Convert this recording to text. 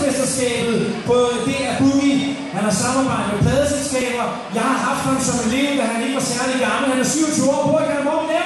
Danmarksmesterskabet på DR Boogie. Han har samarbejdet med pladeselskaber. Jeg har haft ham som elev, da han ikke var særlig gammel. Han er 27 år. Bor i Kalundborg.